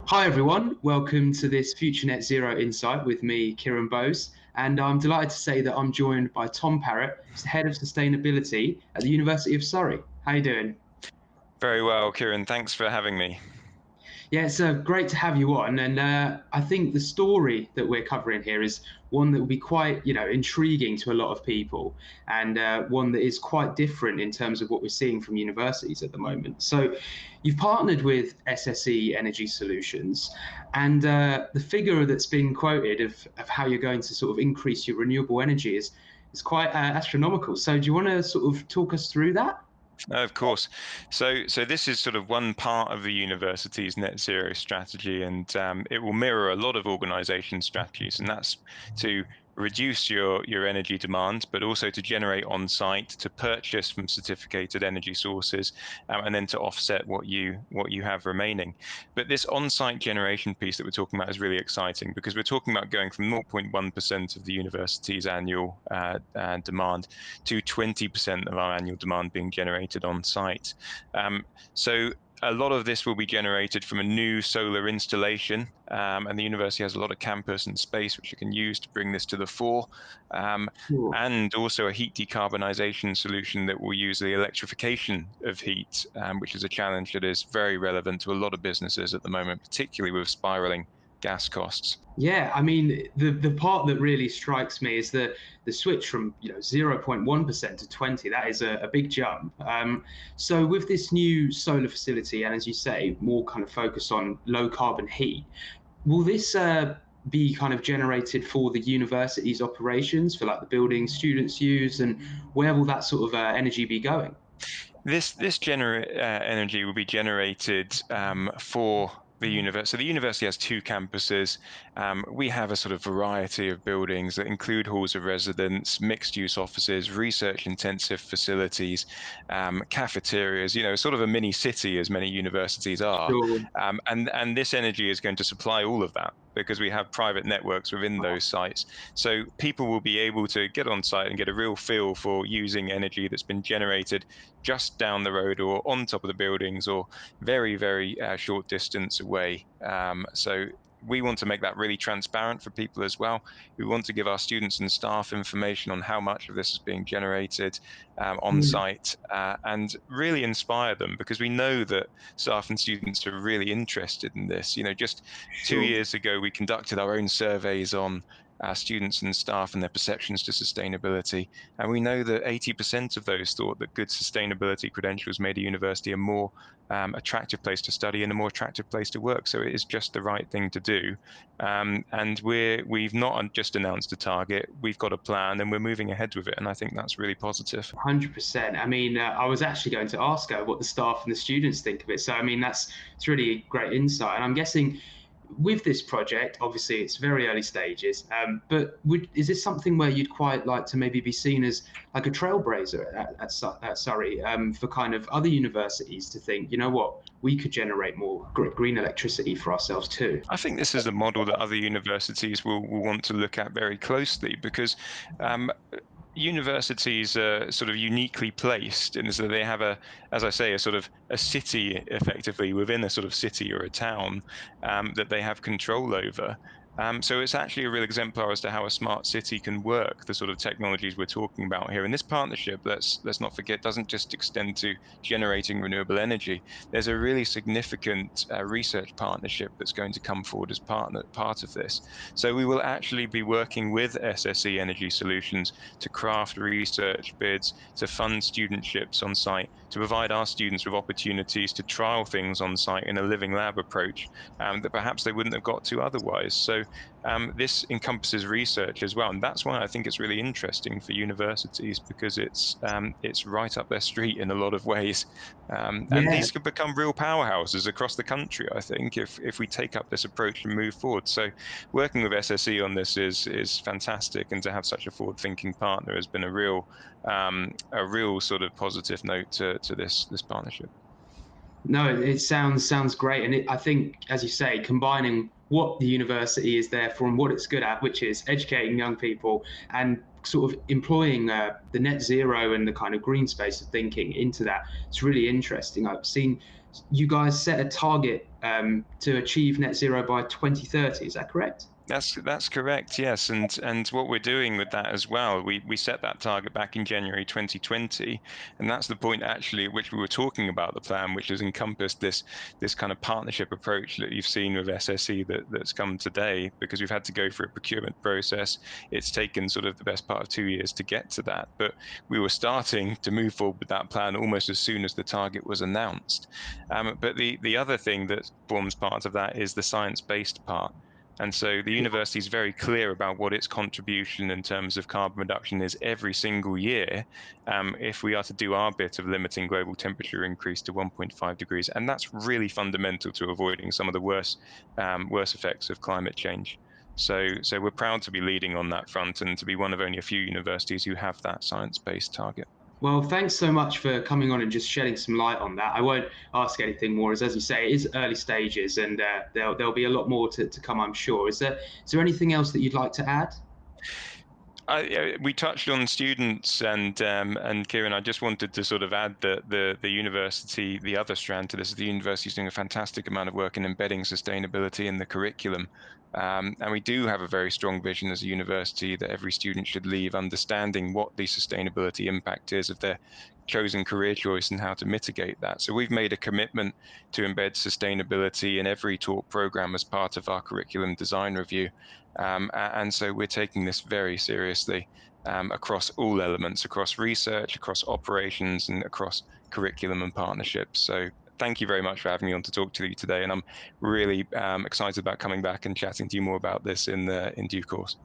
Hi everyone, welcome to this Future Net Zero Insight with me, Kieran Bose, and I'm delighted to say that I'm joined by Tom Parrott, who's the Head of Sustainability at the University of Surrey. How you doing? Very well, Kieran. Thanks for having me. Yeah, it's great to have you on, and I think the story that we're covering here is one that will be quite, intriguing to a lot of people, and one that is quite different in terms of what we're seeing from universities at the moment. So, you've partnered with SSE Energy Solutions, and the figure that's been quoted of how you're going to sort of increase your renewable energy is quite astronomical. So, do you want to sort of talk us through that? No, of course. So this is sort of one part of the university's net zero strategy, and it will mirror a lot of organisation strategies, and that's to reduce your energy demand, but also to generate on site, to purchase from certificated energy sources, and then to offset what you have remaining. But this on site generation piece that we're talking about is really exciting because we're talking about going from 0.1% of the university's annual demand to 20% of our annual demand being generated on site. So a lot of this will be generated from a new solar installation, and the university has a lot of campus and space which it can use to bring this to the fore, Sure. and also a heat decarbonisation solution that will use the electrification of heat, which is a challenge that is very relevant to a lot of businesses at the moment, particularly with spiralling gas costs. Yeah, I mean, the part that really strikes me is the switch from 0.1% to 20. That is a big jump. So with this new solar facility, and as you say, more kind of focus on low carbon heat, will this be kind of generated for the university's operations, for like the buildings students use, and where will that sort of energy be going? This energy will be generated for the university. So the university has two campuses. We have a sort of variety of buildings that include halls of residence, mixed-use offices, research-intensive facilities, cafeterias. Sort of a mini city, as many universities are. Sure. And this energy is going to supply all of that because we have private networks within those sites. So people will be able to get on site and get a real feel for using energy that's been generated just down the road or on top of the buildings or very, very short distance away. So we want to make that really transparent for people as well. We want to give our students and staff information on how much of this is being generated on Mm, site, and really inspire them because we know that staff and students are really interested in this. Just two sure. years ago, we conducted our own surveys on students and staff and their perceptions to sustainability. And we know that 80% of those thought that good sustainability credentials made a university a more attractive place to study and a more attractive place to work. So it is just the right thing to do. And we've not just announced a target, we've got a plan and we're moving ahead with it. And I think that's really positive. 100%. I mean, I was actually going to ask her what the staff and the students think of it. So, I mean, it's really great insight. And I'm guessing with this project, obviously, it's very early stages. But is this something where you'd quite like to maybe be seen as like a trailblazer at Surrey, for kind of other universities to think, you know what, we could generate more green electricity for ourselves too? I think this is a model that other universities will want to look at very closely because um, universities are sort of uniquely placed in so they have as I say, a sort of a city effectively within a sort of city or a town that they have control over. So it's actually a real exemplar as to how a smart city can work, the sort of technologies we're talking about here. And this partnership, let's not forget, doesn't just extend to generating renewable energy. There's a really significant research partnership that's going to come forward as part of this. So we will actually be working with SSE Energy Solutions to craft research bids, to fund studentships on site, to provide our students with opportunities to trial things on site in a living lab approach that perhaps they wouldn't have got to otherwise. So this encompasses research as well, and that's why I think it's really interesting for universities because it's right up their street in a lot of ways, and Yeah. these could become real powerhouses across the country. I think if we take up this approach and move forward. So working with SSE on this is fantastic, and to have such a forward-thinking partner has been a real sort of positive note to this partnership. No, it sounds great, and I think, as you say, combining what the university is there for and what it's good at, which is educating young people and sort of employing the net zero and the kind of green space of thinking into that. It's really interesting. I've seen you guys set a target to achieve net zero by 2030. Is that correct? That's correct, yes. And what we're doing with that as well, we set that target back in January 2020, and that's the point actually at which we were talking about the plan, which has encompassed this kind of partnership approach that you've seen with SSE that's come today, because we've had to go through a procurement process. It's taken sort of the best part of 2 years to get to that, but we were starting to move forward with that plan almost as soon as the target was announced. But the other thing that forms part of that is the science-based part. And so the university is very clear about what its contribution in terms of carbon reduction is every single year, if we are to do our bit of limiting global temperature increase to 1.5 degrees. And that's really fundamental to avoiding some of the worst effects of climate change. So we're proud to be leading on that front and to be one of only a few universities who have that science-based target. Well, thanks so much for coming on and just shedding some light on that. I won't ask anything more, as you say, it is early stages, and there'll be a lot more to come, I'm sure. Is there anything else that you'd like to add? We touched on students, and Kieran, I just wanted to sort of add that the university, the other strand to this, is the university is doing a fantastic amount of work in embedding sustainability in the curriculum. And we do have a very strong vision as a university that every student should leave understanding what the sustainability impact is of their chosen career choice and how to mitigate that. So we've made a commitment to embed sustainability in every taught program as part of our curriculum design review. And so we're taking this very seriously across all elements, across research, across operations, and across curriculum and partnerships. So thank you very much for having me on to talk to you today. And I'm really excited about coming back and chatting to you more about this in due course.